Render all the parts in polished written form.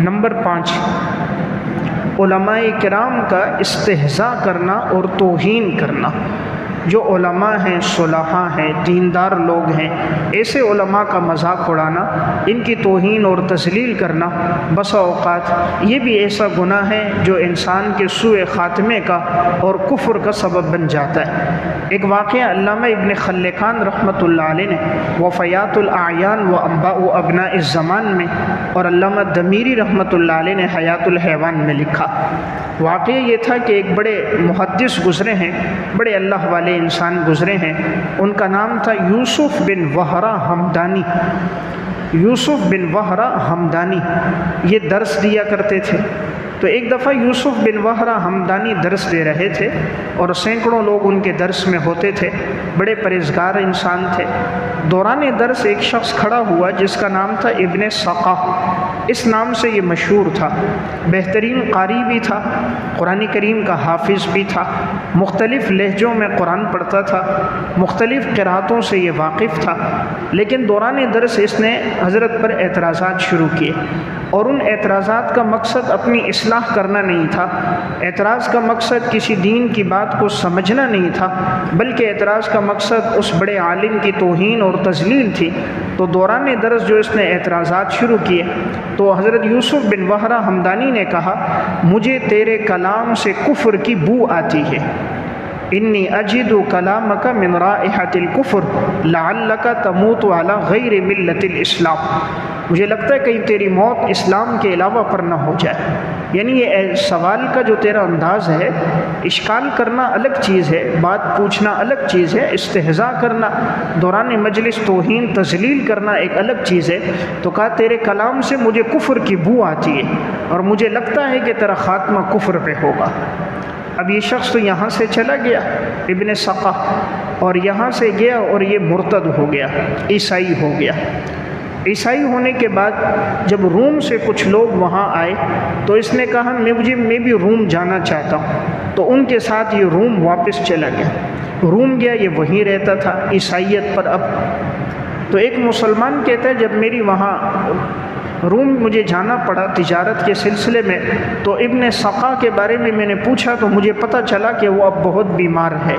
Number 5، علماء کرام کا استہزاء کرنا اور توہین کرنا۔ جو علماء ہیں، صلحاء ہیں، دیندار لوگ ہیں، ایسے علماء کا مذاق اڑانا، ان کی توہین اور تذلیل کرنا بسا اوقات یہ بھی ایسا گناہ ہے جو انسان کے سوء خاتمے کا اور کفر کا سبب بن جاتا ہے۔ ایک واقعہ علامہ ابن خلکان رحمۃ اللہ علیہ نے وفیات الاعیان و انباء ابناء الزمان میں، اور علامہ دمیری رحمۃ اللہ علیہ نے حیات الحیوان میں لکھا۔ واقعہ یہ تھا کہ ایک بڑے محدث گزرے ہیں، بڑے اللہ والے انسان گزرے ہیں، ان کا نام تھا یوسف بن وہرہ ہمدانی۔ یوسف بن وہرہ ہمدانی یہ درس دیا کرتے تھے۔ تو ایک دفعہ یوسف بن وہرہ ہمدانی درس دے رہے تھے اور سینکڑوں لوگ ان کے درس میں ہوتے تھے، بڑے پرہیزگار انسان تھے۔ دوران درس ایک شخص کھڑا ہوا جس کا نام تھا ابن سقا، اس نام سے یہ مشہور تھا، بہترین قاری بھی تھا، قرآن کریم کا حافظ بھی تھا، مختلف لہجوں میں قرآن پڑھتا تھا، مختلف قراتوں سے یہ واقف تھا۔ لیکن دوران درس اس نے حضرت پر اعتراضات شروع کیے، اور ان اعتراضات کا مقصد اپنی اصلاح کرنا نہیں تھا، اعتراض کا مقصد کسی دین کی بات کو سمجھنا نہیں تھا، بلکہ اعتراض کا مقصد اس بڑے عالم کی توہین اور تذلیل تھی۔ تو دوران درس جو اس نے اعتراضات شروع کیے تو حضرت یوسف بن وہرہ ہمدانی نے کہا، مجھے تیرے کلام سے کفر کی بو آتی ہے، انی اجد کلامک من رائحۃ الکفر لعلک تموت علی غیر ملت الاسلام۔ مجھے لگتا ہے کہیں تیری موت اسلام کے علاوہ پر نہ ہو جائے۔ یعنی یہ سوال کا جو تیرا انداز ہے، اشکال کرنا الگ چیز ہے، بات پوچھنا الگ چیز ہے، استہزاء کرنا، دوران مجلس توہین تذلیل کرنا ایک الگ چیز ہے۔ تو کہا تیرے کلام سے مجھے کفر کی بو آتی ہے اور مجھے لگتا ہے کہ تیرا خاتمہ کفر پہ ہوگا۔ اب یہ شخص تو یہاں سے چلا گیا ابن سقا، اور یہاں سے گیا اور یہ مرتد ہو گیا، عیسائی ہو گیا۔ عیسائی ہونے کے بعد جب روم سے کچھ لوگ وہاں آئے تو اس نے کہا میں بھی روم جانا چاہتا ہوں، تو ان کے ساتھ یہ روم واپس چلا گیا۔ روم گیا، یہ وہیں رہتا تھا عیسائیت پر۔ اب تو ایک مسلمان کہتا ہے جب میری وہاں روم مجھے جانا پڑا تجارت کے سلسلے میں، تو ابن سقا کے بارے میں نے پوچھا تو مجھے پتہ چلا کہ وہ اب بہت بیمار ہے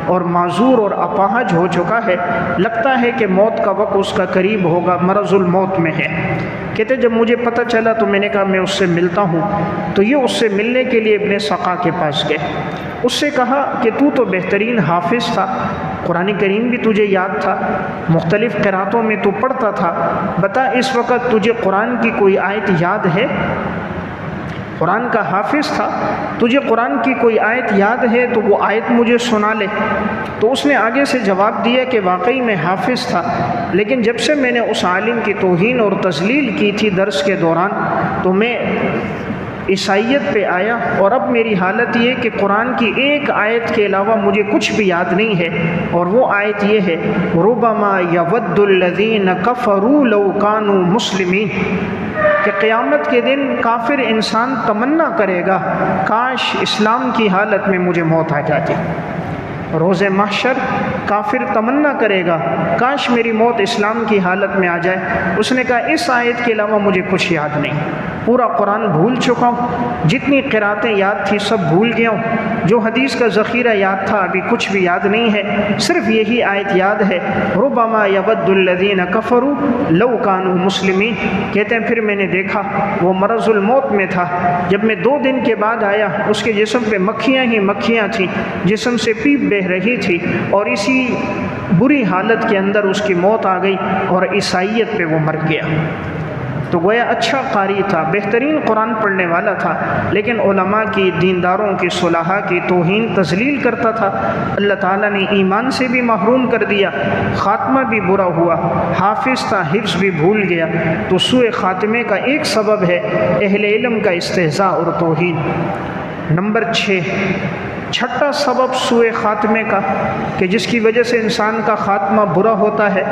اور معذور اور اپاہج ہو چکا ہے، لگتا ہے کہ موت کا وقت اس کا قریب ہوگا، مرض الموت میں ہے۔ کہتے جب مجھے پتہ چلا تو میں نے کہا میں اس سے ملتا ہوں۔ تو یہ اس سے ملنے کے لیے ابن سقا کے پاس گئے، اس سے کہا کہ تو بہترین حافظ تھا، قرآن کریم بھی تجھے یاد تھا، مختلف قراتوں میں تو پڑھتا تھا، بتا اس وقت تجھے قرآن کی کوئی آیت یاد ہے؟ قرآن کا حافظ تھا، تجھے قرآن کی کوئی آیت یاد ہے تو وہ آیت مجھے سنا لے۔ تو اس نے آگے سے جواب دیا کہ واقعی میں حافظ تھا، لیکن جب سے میں نے اس عالم کی توہین اور تذلیل کی تھی درس کے دوران تو میں عیسائیت پہ آیا، اور اب میری حالت یہ کہ قرآن کی ایک آیت کے علاوہ مجھے کچھ بھی یاد نہیں ہے، اور وہ آیت یہ ہے ربما یود الذین کفروا لو کانوا مسلمین، کہ قیامت کے دن کافر انسان تمنا کرے گا کاش اسلام کی حالت میں مجھے موت آ جاتی۔ روز محشر کافر تمنا کرے گا کاش میری موت اسلام کی حالت میں آ جائے۔ اس نے کہا اس آیت کے علاوہ مجھے کچھ یاد نہیں، پورا قرآن بھول چکا ہوں، جتنی قراتیں یاد تھی سب بھول گیا ہوں، جو حدیث کا ذخیرہ یاد تھا ابھی کچھ بھی یاد نہیں ہے، صرف یہی آیت یاد ہے ربما یود الذین کفروا لو کانوا مسلمین۔ کہتے ہیں پھر میں نے دیکھا وہ مرض الموت میں تھا، جب میں 2 دن کے بعد آیا اس کے جسم پہ مکھیاں ہی مکھیاں تھیں، جسم سے پیپ بہہ رہی تھی، اور اسی بری حالت کے اندر اس کی موت آ گئی اور عیسائیت پہ وہ مر گیا۔ تو گویا اچھا قاری تھا، بہترین قرآن پڑھنے والا تھا، لیکن علماء کی، دینداروں کی، صلحاء کی توہین تذلیل کرتا تھا۔ اللہ تعالیٰ نے ایمان سے بھی محروم کر دیا، خاتمہ بھی برا ہوا، حافظ تھا حفظ بھی بھول گیا۔ تو سوء خاتمے کا ایک سبب ہے اہل علم کا استہزاء اور توہین۔ نمبر 6، چھٹا سبب سوء خاتمے کا کہ جس کی وجہ سے انسان کا خاتمہ برا ہوتا ہے،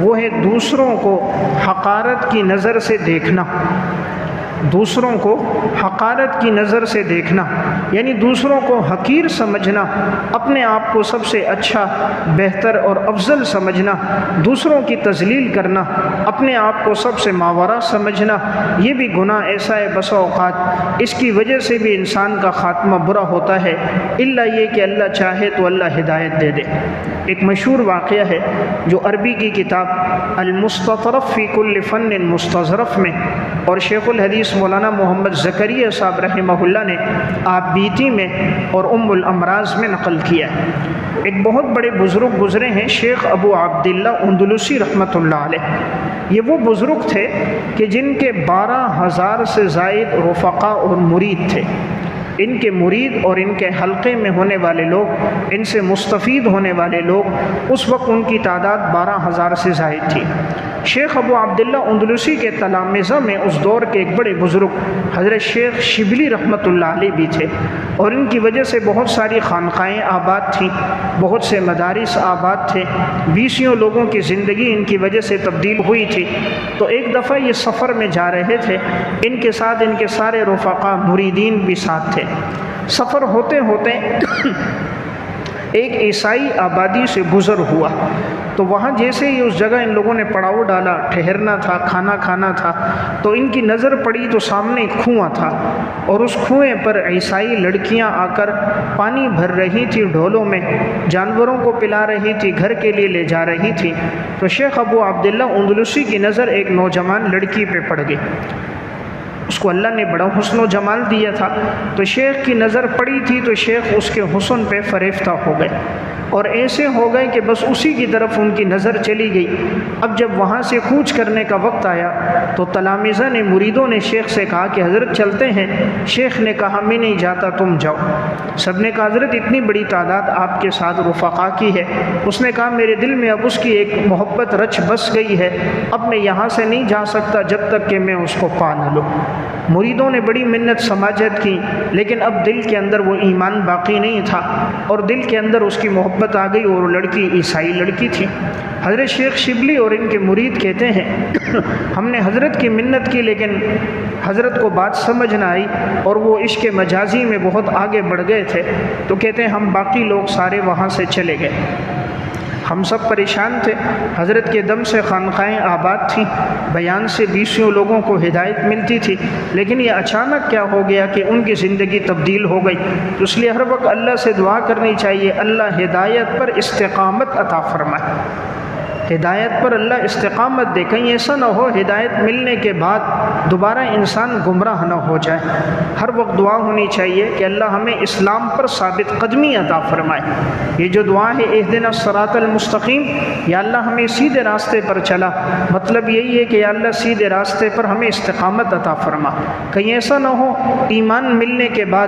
وہ ہے دوسروں کو حقارت کی نظر سے دیکھنا۔ دوسروں کو حقارت کی نظر سے دیکھنا، یعنی دوسروں کو حقیر سمجھنا، اپنے آپ کو سب سے اچھا، بہتر اور افضل سمجھنا، دوسروں کی تذلیل کرنا، اپنے آپ کو سب سے ماورا سمجھنا، یہ بھی گناہ ایسا ہے بسا اوقات اس کی وجہ سے بھی انسان کا خاتمہ برا ہوتا ہے، الا یہ کہ اللہ چاہے تو اللہ ہدایت دے دے۔ ایک مشہور واقعہ ہے جو عربی کی کتاب المستطرف فی کل فن مستظرف میں اور شیخ الحدیث مولانا محمد زکریا صاحب رحمہ اللہ نے آپ بیتی میں اور ام الامراض میں نقل کیا ہے۔ ایک بہت بڑے بزرگ گزرے ہیں، شیخ ابو عبداللہ اندلسی رحمۃ اللہ علیہ۔ یہ وہ بزرگ تھے کہ جن کے 12,000 سے زائد رفقا اور مرید تھے۔ ان کے مرید اور ان کے حلقے میں ہونے والے لوگ، ان سے مستفید ہونے والے لوگ، اس وقت ان کی تعداد 12,000 سے زائد تھی۔ شیخ ابو عبداللہ اندلسی کے تلامذہ میں اس دور کے ایک بڑے بزرگ حضرت شیخ شبلی رحمۃ اللہ علیہ بھی تھے، اور ان کی وجہ سے بہت ساری خانقاہیں آباد تھیں، بہت سے مدارس آباد تھے، 20 لوگوں کی زندگی ان کی وجہ سے تبدیل ہوئی تھی۔ تو ایک دفعہ یہ سفر میں جا رہے تھے، ان کے ساتھ ان کے سارے رفقا مریدین بھی ساتھ تھے۔ سفر ہوتے ہوتے ایک عیسائی آبادی سے گزر ہوا، تو وہاں جیسے ہی اس جگہ ان لوگوں نے پڑاؤ ڈالا، ٹھہرنا تھا، کھانا کھانا تھا، تو ان کی نظر پڑی تو سامنے ایک کنواں تھا، اور اس کنویں پر عیسائی لڑکیاں آ کر پانی بھر رہی تھی ڈھولوں میں، جانوروں کو پلا رہی تھی، گھر کے لیے لے جا رہی تھی۔ تو شیخ ابو عبداللہ اندلسی کی نظر ایک نوجوان لڑکی پہ پڑ گئی، اس کو اللہ نے بڑا حسن و جمال دیا تھا، تو شیخ کی نظر پڑی تھی تو شیخ اس کے حسن پہ فریفتہ ہو گئے، اور ایسے ہو گئے کہ بس اسی کی طرف ان کی نظر چلی گئی۔ اب جب وہاں سے کوچ کرنے کا وقت آیا تو تلامذہ نے، مریدوں نے شیخ سے کہا کہ حضرت چلتے ہیں۔ شیخ نے کہا میں نہیں جاتا، تم جاؤ۔ سب نے کہا حضرت اتنی بڑی تعداد آپ کے ساتھ رفقا کی ہے۔ اس نے کہا میرے دل میں اب اس کی ایک محبت رچ بس گئی ہے، اب میں یہاں سے نہیں جا سکتا جب تک کہ میں اس کو پا نہ لوں۔ مریدوں نے بڑی منت سماجت کی، لیکن اب دل کے اندر وہ ایمان باقی نہیں تھا، اور دل کے اندر اس کی محبت آ گئی، اور وہ لڑکی عیسائی لڑکی تھی۔ حضرت شیخ شبلی اور ان کے مرید کہتے ہیں ہم نے حضرت کی منت کی، لیکن حضرت کو بات سمجھ نہ آئی، اور وہ عشق مجازی میں بہت آگے بڑھ گئے تھے، تو کہتے ہیں ہم باقی لوگ سارے وہاں سے چلے گئے۔ ہم سب پریشان تھے، حضرت کے دم سے خانقاہیں آباد تھیں، بیان سے 20 لوگوں کو ہدایت ملتی تھی، لیکن یہ اچانک کیا ہو گیا کہ ان کی زندگی تبدیل ہو گئی۔ تو اس لیے ہر وقت اللہ سے دعا کرنی چاہیے، اللہ ہدایت پر استقامت عطا فرمائے، ہدایت پر اللہ استقامت دے۔ کہیں ایسا نہ ہو ہدایت ملنے کے بعد دوبارہ انسان گمراہ نہ ہو جائے۔ ہر وقت دعا ہونی چاہیے کہ اللہ ہمیں اسلام پر ثابت قدمی عطا فرمائے۔ یہ جو دعا ہے اہدنا الصراط المستقیم، یا اللہ ہمیں سیدھے راستے پر چلا، مطلب یہی ہے کہ یا اللہ سیدھے راستے پر ہمیں استقامت عطا فرما۔ کہیں ایسا نہ ہو ایمان ملنے کے بعد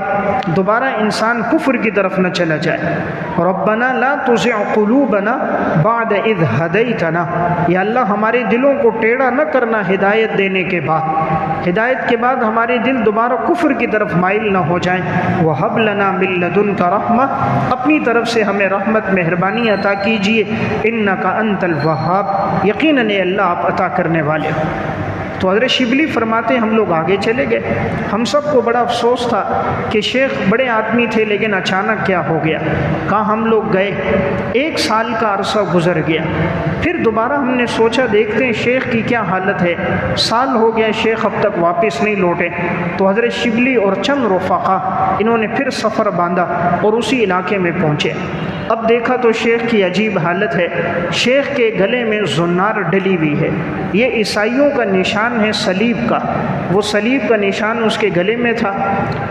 دوبارہ انسان کفر کی طرف نہ چلا جائے۔ ربنا لا تزغ قلوبنا بعد اذ ہدیتنا، یا اللہ ہمارے دلوں کو ٹیڑھا نہ کرنا ہدایت دینے کے بعد، ہدایت کے بعد ہمارے دل دوبارہ کفر کی طرف مائل نہ ہو جائیں۔ وہب لنا من لدنک رحمہ، اپنی طرف سے ہمیں رحمت مہربانی عطا کیجیے، انک انت الوہاب، یقیناً اے اللہ آپ عطا کرنے والے ہو۔ تو حضرت شبلی فرماتے ہیں ہم لوگ آگے چلے گئے۔ ہم سب کو بڑا افسوس تھا کہ شیخ بڑے آدمی تھے، لیکن اچانک کیا ہو گیا۔ کہاں ہم لوگ گئے، 1 سال کا عرصہ گزر گیا، پھر دوبارہ ہم نے سوچا دیکھتے ہیں شیخ کی کیا حالت ہے۔ سال ہو گیا، شیخ اب تک واپس نہیں لوٹے۔ تو حضرت شبلی اور چند رفقا انہوں نے پھر سفر باندھا اور اسی علاقے میں پہنچے۔ اب دیکھا تو شیخ کی عجیب حالت ہے، شیخ کے گلے میں زنار ڈلی ہوئی ہے۔ یہ عیسائیوں کا نشان ہے صلیب کا، وہ صلیب کا نشان اس کے گلے میں تھا۔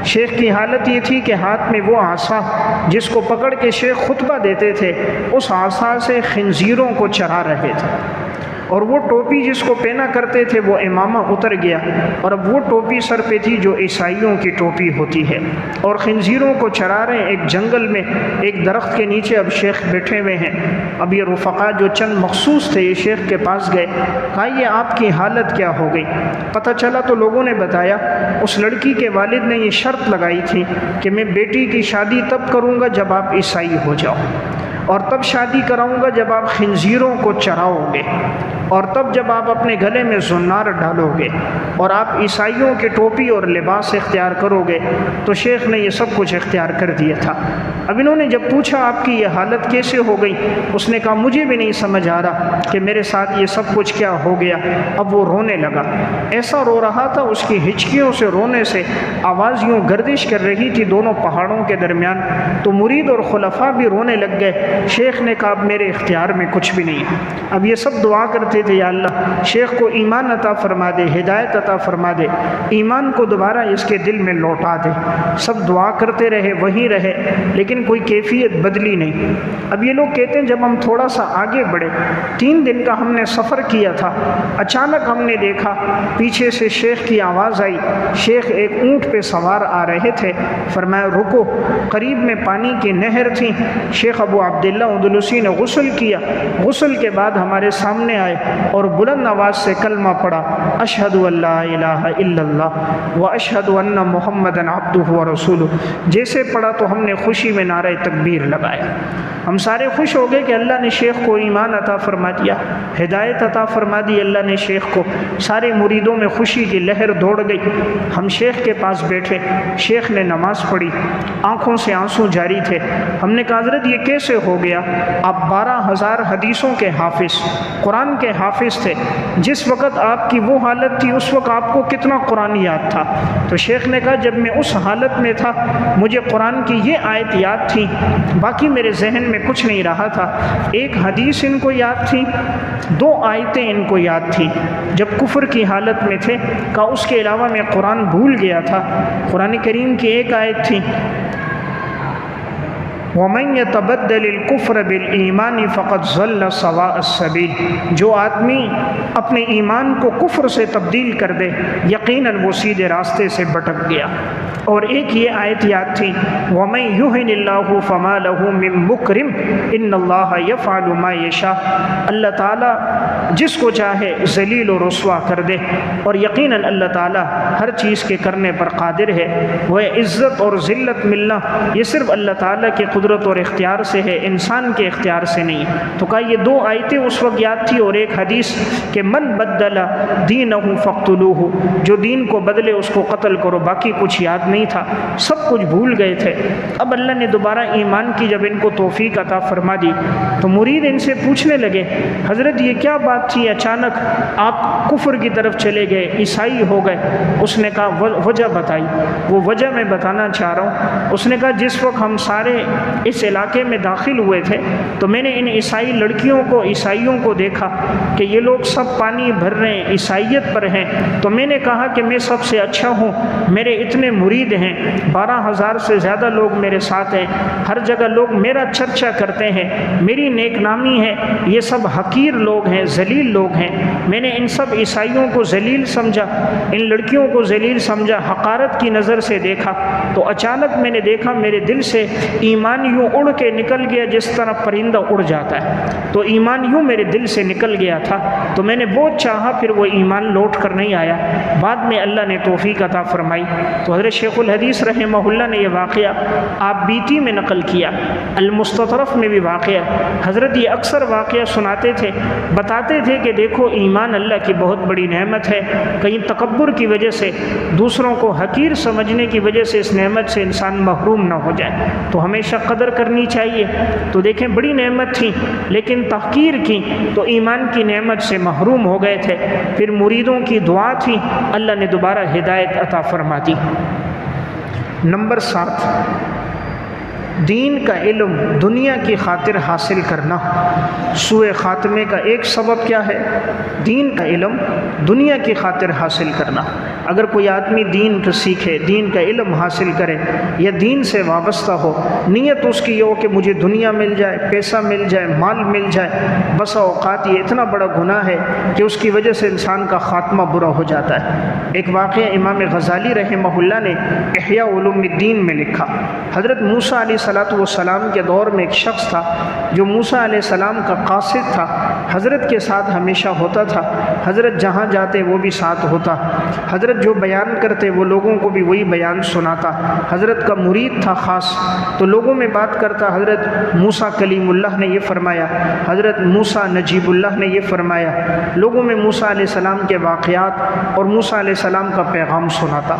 شیخ کی حالت یہ تھی کہ ہاتھ میں وہ عصا جس کو پکڑ کے شیخ خطبہ دیتے تھے، اس عصا سے خنزیروں کو چرا رہے تھے، اور وہ ٹوپی جس کو پہنا کرتے تھے وہ امامہ اتر گیا، اور اب وہ ٹوپی سر پہ تھی جو عیسائیوں کی ٹوپی ہوتی ہے، اور خنزیروں کو چرا رہے ہیں۔ ایک جنگل میں ایک درخت کے نیچے اب شیخ بیٹھے ہوئے ہیں۔ اب یہ رفقا جو چند مخصوص تھے یہ شیخ کے پاس گئے، کہا یہ آپ کی حالت کیا ہو گئی؟ پتہ چلا تو لوگوں نے بتایا اس لڑکی کے والد نے یہ شرط لگائی تھی کہ میں بیٹی کی شادی تب کروں گا جب آپ عیسائی ہو جاؤ، اور تب شادی کراؤں گا جب آپ خنزیروں کو چراؤ گے، اور تب جب آپ اپنے گلے میں زنار ڈالو گے اور آپ عیسائیوں کی ٹوپی اور لباس اختیار کرو گے تو شیخ نے یہ سب کچھ اختیار کر دیا تھا۔ اب انہوں نے جب پوچھا آپ کی یہ حالت کیسے ہو گئی، اس نے کہا مجھے بھی نہیں سمجھ آ رہا کہ میرے ساتھ یہ سب کچھ کیا ہو گیا۔ اب وہ رونے لگا، ایسا رو رہا تھا اس کی ہچکیوں سے رونے سے آواز یوں گردش کر رہی تھی دونوں پہاڑوں کے درمیان، تو مرید اور خلفاء بھی رونے لگ گئے۔ شیخ نے کہا اب میرے اختیار میں کچھ بھی نہیں ہے۔ اب یہ سب دعا کرتے تھے یا اللہ شیخ کو ایمان عطا فرما دے، ہدایت عطا فرما دے، ایمان کو دوبارہ اس کے دل میں لوٹا دے۔ سب دعا کرتے رہے، وہیں رہے، لیکن کوئی کیفیت بدلی نہیں۔ اب یہ لوگ کہتے ہیں جب ہم تھوڑا سا آگے بڑھے، 3 دن کا ہم نے سفر کیا تھا، اچانک ہم نے دیکھا پیچھے سے شیخ کی آواز آئی۔ شیخ ایک اونٹ پہ سوار آ رہے تھے، فرمایا رکو۔ قریب میں پانی کی نہر تھی، شیخ ابو عبداللہ اندلسی نے غسل کیا، غسل کے بعد ہمارے سامنے آئے اور بلند آواز سے کلمہ پڑھا، اشہد ان لا الہ الا اللہ و اشہد ان محمدً عبدہ و رسولہ۔ جیسے پڑھا تو ہم نے خوشی میں نعرہ تکبیر لگایا۔ ہم سارے خوش ہو گئے کہ اللہ نے شیخ کو ایمان عطا فرما دیا، ہدایت عطا فرما دی اللہ نے شیخ کو۔ سارے مریدوں میں خوشی کی لہر دوڑ گئی۔ ہم شیخ کے پاس بیٹھے، شیخ نے نماز پڑھی، آنکھوں سے آنسو جاری تھے۔ ہم نے کہا حضرت یہ کیسے ہو گیا؟ آپ 12,000 حدیثوں کے حافظ، قرآن کے حافظ تھے، جس وقت آپ کی وہ حالت تھی اس وقت آپ کو کتنا قرآن یاد تھا؟ تو شیخ نے کہا جب میں اس حالت میں تھا مجھے قرآن کی یہ آیت یاد تھی، باقی میرے ذہن میں کچھ نہیں رہا تھا۔ ایک حدیث ان کو یاد تھی، 2 آیتیں ان کو یاد تھی جب کفر کی حالت میں تھے، کہا اس کے علاوہ میں قرآن بھول گیا تھا۔ قرآن کریم کی ایک آیت تھی وَمَنْ يَتَبَدَّلِ الْكُفْرَ بِالْإِيمَانِ فَقَدْ ضَلَّ سَوَاءَ السَّبِيلِ۔ جو آدمی اپنے ایمان کو کفر سے تبدیل کر دے یقیناً وہ سیدھے راستے سے بھٹک گیا۔ اور ایک یہ آیت یاد تھی وَمَنْ يُهِنِ اللَّهُ فَمَا لَهُ مِن مُكْرِمٍ إِنَّ اللَّهَ يَفْعَلُ مَا يَشَاءُ۔ اللہ تعالیٰ جس کو چاہے ذلیل و رسوا کر دے، اور یقیناً اللہ تعالیٰ ہر چیز کے کرنے پر قادر ہے۔ وہ عزت اور ذلت ملنا یہ صرف اللہ تعالیٰ کے قدرت اور اختیار سے ہے، انسان کے اختیار سے نہیں۔ تو کہا یہ 2 آیتیں اس وقت یاد تھی اور ایک حدیث کہ من بدل دینہ فاقتلوہ، جو دین کو بدلے اس کو قتل کرو۔ باقی کچھ یاد نہیں تھا، سب کچھ بھول گئے تھے۔ اب اللہ نے دوبارہ ایمان کی جب ان کو توفیق عطا فرما دی تو مرید ان سے پوچھنے لگے حضرت یہ کیا بات تھی اچانک آپ کفر کی طرف چلے گئے، عیسائی ہو گئے؟ اس نے کہا وجہ بتائی۔ وہ وجہ میں بتانا چاہ رہا ہوں۔ اس نے کہا جس وقت ہم سارے اس علاقے میں داخل ہوئے تھے تو میں نے ان عیسائی لڑکیوں کو، عیسائیوں کو دیکھا کہ یہ لوگ سب پانی بھر رہے ہیں، عیسائیت پر ہیں۔ تو میں نے کہا کہ میں سب سے اچھا ہوں، میرے اتنے مرید ہیں، 12,000 سے زیادہ لوگ میرے ساتھ ہیں، ہر جگہ لوگ میرا چرچا کرتے ہیں، میری نیک نامی ہے، یہ سب حقیر لوگ ہیں، ذلیل لوگ ہیں۔ میں نے ان سب عیسائیوں کو ذلیل سمجھا، ان لڑکیوں کو ذلیل سمجھا، حقارت کی نظر سے دیکھا۔ تو اچانک میں نے دیکھا میرے دل سے ایمان یوں اڑ کے نکل گیا جس طرح پرندہ اڑ جاتا ہے، تو ایمان یوں میرے دل سے نکل گیا تھا۔ تو میں نے بہت چاہا، پھر وہ ایمان لوٹ کر نہیں آیا۔ بعد میں اللہ نے توفیق عطا فرمائی۔ تو حضرت شیخ الحدیث رحمہ اللہ نے یہ واقعہ آپ بیتی میں نقل کیا، المستطرف میں بھی واقعہ۔ حضرت یہ اکثر واقعہ سناتے تھے، بتاتے تھے کہ دیکھو ایمان اللہ کی بہت بڑی نعمت ہے، کہیں تکبر کی وجہ سے، دوسروں کو حقیر سمجھنے کی وجہ سے اس نعمت سے انسان محروم نہ ہو جائے، تو ہمیشہ قدر کرنی چاہیے۔ تو دیکھیں بڑی نعمت تھی لیکن تحقیر کی تو ایمان کی نعمت سے محروم ہو گئے تھے۔ پھر مریدوں کی دعا تھی، اللہ نے دوبارہ ہدایت عطا فرما دی۔ نمبر 7، دین کا علم دنیا کی خاطر حاصل کرنا سوء خاتمے کا ایک سبب کیا ہے؟ دین کا علم دنیا کی خاطر حاصل کرنا۔ اگر کوئی آدمی دین کو سیکھے، دین کا علم حاصل کرے یا دین سے وابستہ ہو، نیت اس کی یہ ہو کہ مجھے دنیا مل جائے، پیسہ مل جائے، مال مل جائے، بسا اوقات یہ اتنا بڑا گناہ ہے کہ اس کی وجہ سے انسان کا خاتمہ برا ہو جاتا ہے۔ ایک واقعہ امام غزالی رحمہ اللہ نے احیاء علوم الدین میں لکھا۔ حضرت موسیٰ علیہ السلام کے دور میں ایک شخص تھا جو موسیٰ علیہ السلام کا قاصد تھا، حضرت کے ساتھ ہمیشہ ہوتا تھا، حضرت جہاں جاتے وہ بھی ساتھ ہوتا۔ حضرت حضرت جو بیان کرتے وہ لوگوں کو بھی وہی بیان سناتا، حضرت کا مرید تھا خاص، تو لوگوں میں بات کرتا حضرت موسیٰ کلیم اللہ نے یہ فرمایا، حضرت موسیٰ نجیب اللہ نے یہ فرمایا، لوگوں میں موسیٰ علیہ السلام کے واقعات اور موسیٰ علیہ السلام کا پیغام سناتا۔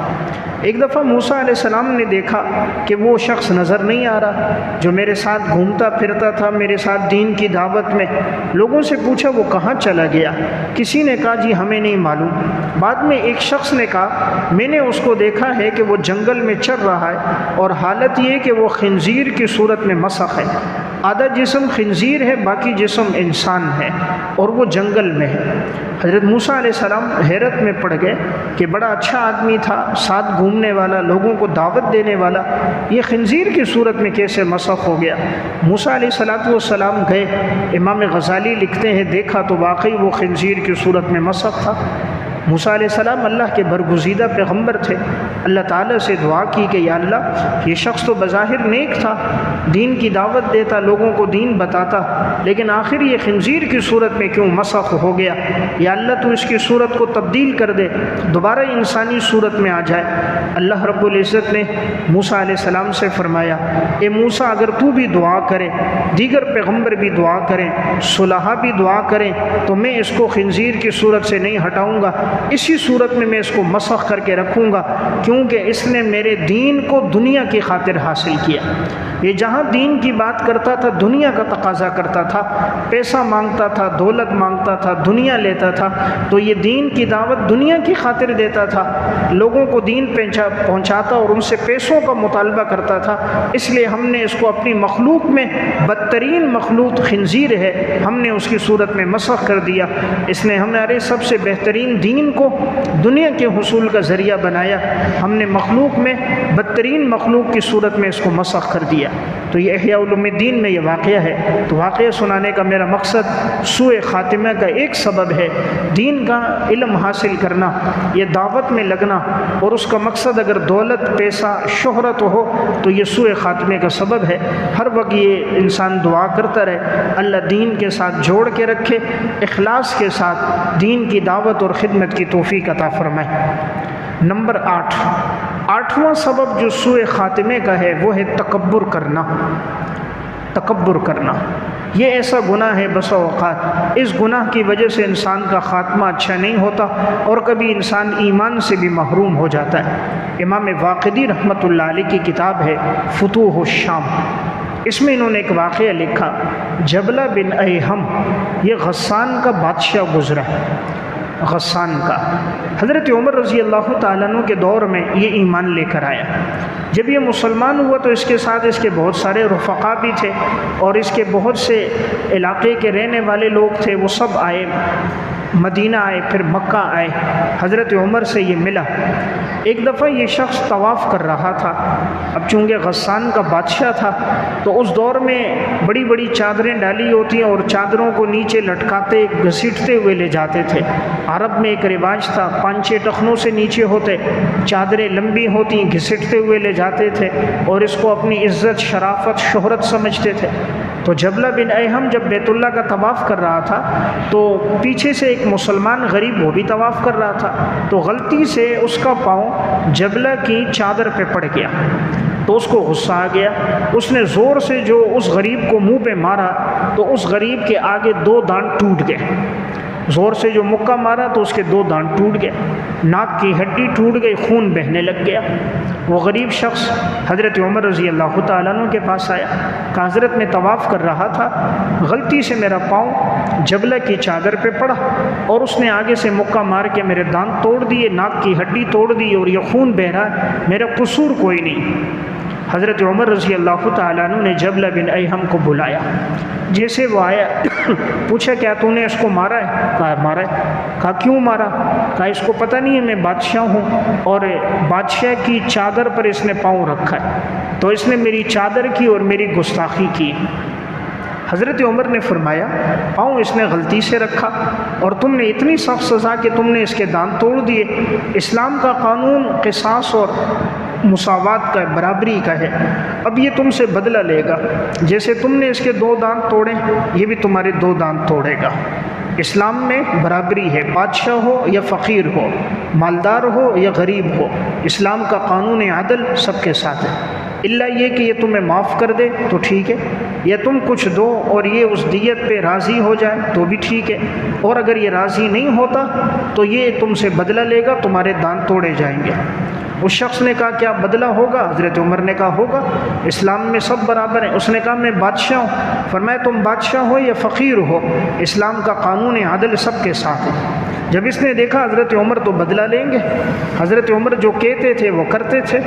ایک دفعہ موسیٰ علیہ السلام نے دیکھا کہ وہ شخص نظر نہیں آ رہا جو میرے ساتھ گھومتا پھرتا تھا میرے ساتھ دین کی دعوت میں۔ لوگوں سے پوچھا وہ کہاں چلا گیا؟ کسی نے کہا جی ہمیں نہیں معلوم۔ بعد میں ایک شخص نے کہا میں نے اس کو دیکھا ہے کہ وہ جنگل میں چل رہا ہے اور حالت یہ کہ وہ خنزیر کی صورت میں مسخ ہے، آدھا جسم خنزیر ہے باقی جسم انسان ہے اور وہ جنگل میں ہے۔ حضرت موسیٰ علیہ السلام حیرت میں پڑ گئے کہ بڑا اچھا آدمی تھا، ساتھ گھومنے والا، لوگوں کو دعوت دینے والا، یہ خنزیر کی صورت میں کیسے مسخ ہو گیا؟ موسیٰ علیہ السلام گئے، امام غزالی لکھتے ہیں دیکھا تو واقعی وہ خنزیر کی صورت میں مسخ تھا۔ موسیٰ علیہ السلام اللہ کے برگزیدہ پیغمبر تھے، اللہ تعالیٰ سے دعا کی کہ یا اللہ یہ شخص تو بظاہر نیک تھا، دین کی دعوت دیتا، لوگوں کو دین بتاتا، لیکن آخر یہ خنزیر کی صورت میں کیوں مسخ ہو گیا؟ یا اللہ تو اس کی صورت کو تبدیل کر دے، دوبارہ انسانی صورت میں آ جائے۔ اللہ رب العزت نے موسیٰ علیہ السلام سے فرمایا اے موسیٰ اگر تو بھی دعا کرے، دیگر پیغمبر بھی دعا کریں، صلحاء بھی دعا کریں تو میں اس کو خنزیر کی صورت سے نہیں ہٹاؤں گا، اسی صورت میں اس کو مسخ کر کے رکھوں گا، کیونکہ اس نے میرے دین کو دنیا کی خاطر حاصل کیا۔ یہ جہاں دین کی بات کرتا تھا دنیا کا تقاضا کرتا تھا، پیسہ مانگتا تھا، دولت مانگتا تھا، دنیا لیتا تھا، تو یہ دین کی دعوت دنیا کی خاطر دیتا تھا، لوگوں کو دین پہنچاتا اور ان سے پیسوں کا مطالبہ کرتا تھا۔ اس لیے ہم نے اس کو اپنی مخلوق میں بدترین مخلوق خنزیر ہے، ہم نے اس کی صورت میں مسخ کر دیا۔ اس نے ہمارے سب سے بہترین دین کو دنیا کے حصول کا ذریعہ بنایا، ہم نے مخلوق میں بدترین مخلوق کی صورت میں اس کو مسخ کر دیا۔ تو یہ احیاء علوم الدین میں یہ واقعہ ہے۔ تو واقعہ سنانے کا میرا مقصد سوء خاتمہ کا ایک سبب ہے دین کا علم حاصل کرنا، یہ دعوت میں لگنا، اور اس کا مقصد اگر دولت، پیسہ، شہرت ہو تو یہ سوء خاتمے کا سبب ہے۔ ہر وقت یہ انسان دعا کرتا رہے اللہ دین کے ساتھ جوڑ کے رکھے، اخلاص کے ساتھ دین کی دعوت اور خدمت کی توفیق عطا فرمائے۔ نمبر 8واں سبب جو سوء خاتمے کا ہے وہ ہے تکبر کرنا۔ تکبر کرنا یہ ایسا گناہ ہے بسا اوقات اس گناہ کی وجہ سے انسان کا خاتمہ اچھا نہیں ہوتا اور کبھی انسان ایمان سے بھی محروم ہو جاتا ہے۔ امام واقدی رحمۃ اللہ علیہ کی کتاب ہے فتوح الشام، اس میں انہوں نے ایک واقعہ لکھا، جبلہ بن ایہم یہ غسان کا بادشاہ گزرا، غسان کا۔ حضرت عمر رضی اللہ تعالیٰ عنہ کے دور میں یہ ایمان لے کر آیا۔ جب یہ مسلمان ہوا تو اس کے ساتھ اس کے بہت سارے رفقا بھی تھے اور اس کے بہت سے علاقے کے رہنے والے لوگ تھے، وہ سب آئے، مدینہ آئے، پھر مکہ آئے، حضرت عمر سے یہ ملا۔ ایک دفعہ یہ شخص طواف کر رہا تھا، اب چونکہ غسان کا بادشاہ تھا تو اس دور میں بڑی بڑی چادریں ڈالی ہوتی ہیں اور چادروں کو نیچے لٹکاتے گھسیٹتے ہوئے لے جاتے تھے۔ عرب میں ایک رواج تھا، 5-6 ٹخنوں سے نیچے ہوتے، چادریں لمبی ہوتی، گھسیٹتے ہوئے لے جاتے تھے اور اس کو اپنی عزت، شرافت، شہرت سمجھتے تھے۔ تو جبلہ بن ایہم جب بیت اللہ کا طواف کر رہا تھا تو پیچھے سے ایک مسلمان غریب وہ بھی طواف کر رہا تھا، تو غلطی سے اس کا پاؤں جبلہ کی چادر پہ پڑ گیا تو اس کو غصہ آ گیا، اس نے زور سے جو اس غریب کو منہ پہ مارا تو اس غریب کے آگے 2 دانت ٹوٹ گئے، زور سے جو مکہ مارا تو اس کے 2 دانت ٹوٹ گئے، ناک کی ہڈی ٹوٹ گئی، خون بہنے لگ گیا۔ وہ غریب شخص حضرت عمر رضی اللہ تعالیٰ عنہ کے پاس آیا کہ حضرت میں طواف کر رہا تھا، غلطی سے میرا پاؤں جبلہ کی چادر پہ پڑا اور اس نے آگے سے مکہ مار کے میرے دانت توڑ دیے، ناک کی ہڈی توڑ دی اور یہ خون بہ رہا ہے، میرا قصور کوئی نہیں۔ حضرت عمر رضی اللہ تعالیٰ عنہ نے جبلہ بن ایہم کو بلایا، جیسے وہ آیا پوچھا کیا تو نے اس کو مارا ہے؟ کہا مارا ہے۔ کہا کیوں مارا؟ کہا اس کو پتہ نہیں ہے میں بادشاہ ہوں اور بادشاہ کی چادر پر اس نے پاؤں رکھا ہے، تو اس نے میری چادر کی اور میری گستاخی کی۔ حضرت عمر نے فرمایا پاؤں اس نے غلطی سے رکھا اور تم نے اتنی سخت سزا کہ تم نے اس کے دانت توڑ دیے۔ اسلام کا قانون قصاص اور مساوات کا، برابری کا ہے، اب یہ تم سے بدلہ لے گا، جیسے تم نے اس کے 2 دانت توڑے یہ بھی تمہارے 2 دانت توڑے گا۔ اسلام میں برابری ہے، بادشاہ ہو یا فقیر ہو، مالدار ہو یا غریب ہو، اسلام کا قانون عدل سب کے ساتھ ہے، الا یہ کہ یہ تمہیں معاف کر دے تو ٹھیک ہے، یا تم کچھ دو اور یہ اس دیت پہ راضی ہو جائے تو بھی ٹھیک ہے، اور اگر یہ راضی نہیں ہوتا تو یہ تم سے بدلہ لے گا، تمہارے دانت توڑے جائیں گے۔ اس شخص نے کہا کیا بدلہ ہوگا؟ حضرت عمر نے کہا ہوگا، اسلام میں سب برابر ہیں۔ اس نے کہا میں بادشاہ ہوں۔ فرمایا تم بادشاہ ہو یا فقیر ہو، اسلام کا قانون عدل سب کے ساتھ ہے۔ جب اس نے دیکھا حضرت عمر تو بدلہ لیں گے، حضرت عمر جو کہتے تھے وہ کرتے تھے،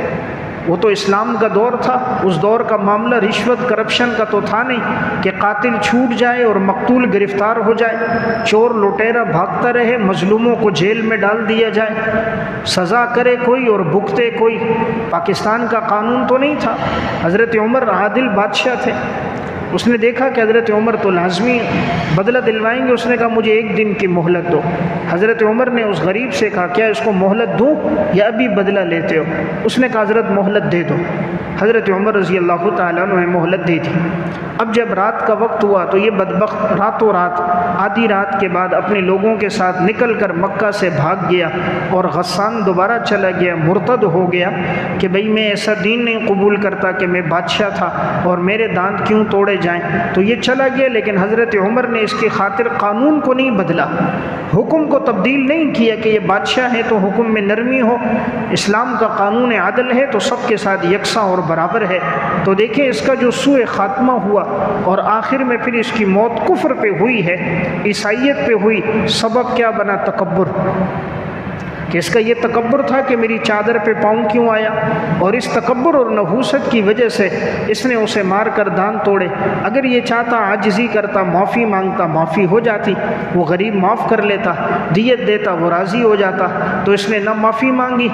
وہ تو اسلام کا دور تھا، اس دور کا معاملہ رشوت کرپشن کا تو تھا نہیں کہ قاتل چھوٹ جائے اور مقتول گرفتار ہو جائے، چور لٹیرا بھاگتا رہے، مظلوموں کو جیل میں ڈال دیا جائے، سزا کرے کوئی اور بھگتے کوئی۔ پاکستان کا قانون تو نہیں تھا۔ حضرت عمر عادل بادشاہ تھے۔ اس نے دیکھا کہ حضرت عمر تو لازمی بدلہ دلوائیں گے، اس نے کہا مجھے ایک دن کی مہلت دو۔ حضرت عمر نے اس غریب سے کہا کیا اس کو مہلت دوں یا ابھی بدلہ لیتے ہو؟ اس نے کہا حضرت مہلت دے دو۔ حضرت عمر رضی اللہ تعالیٰ عنہ نے مہلت دی تھی۔ اب جب رات کا وقت ہوا تو یہ بدبخت راتوں رات آدھی رات کے بعد اپنے لوگوں کے ساتھ نکل کر مکہ سے بھاگ گیا، اور غسان دوبارہ چلا گیا، مرتد ہو گیا کہ بھئی میں ایسا دین نہیں قبول کرتا کہ میں بادشاہ تھا اور میرے دانت کیوں توڑے جائیں، تو یہ چلا گیا۔ لیکن حضرت عمر نے اس کی خاطر قانون کو نہیں بدلا، حکم کو تبدیل نہیں کیا کہ یہ بادشاہ ہے تو حکم میں نرمی ہو، اسلام کا قانون عدل ہے تو سب کے ساتھ یکساں اور برابر ہے۔ تو دیکھیں اس کا جو سوء خاتمہ ہوا اور آخر میں پھر اس کی موت کفر پہ ہوئی ہے، عیسائیت پہ ہوئی، سبب کیا بنا؟ تکبر، کہ اس کا یہ تکبر تھا کہ میری چادر پہ پاؤں کیوں آیا، اور اس تکبر اور نحوست کی وجہ سے اس نے اسے مار کر دان توڑے۔ اگر یہ چاہتا عاجزی کرتا، معافی مانگتا، معافی ہو جاتی، وہ غریب معاف کر لیتا، دیت دیتا، وہ راضی ہو جاتا، تو اس نے نہ معافی مانگی،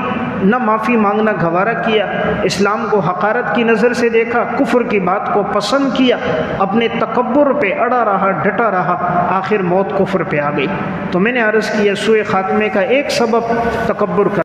نہ معافی مانگنا گوارا کیا، اسلام کو حقارت کی نظر سے دیکھا، کفر کی بات کو پسند کیا، اپنے تکبر پہ اڑا رہا، ڈٹا رہا، آخر موت کفر پہ آ گئی۔ تو میں نے عرض کیا سوء خاتمے کا ایک سبب تکبر کا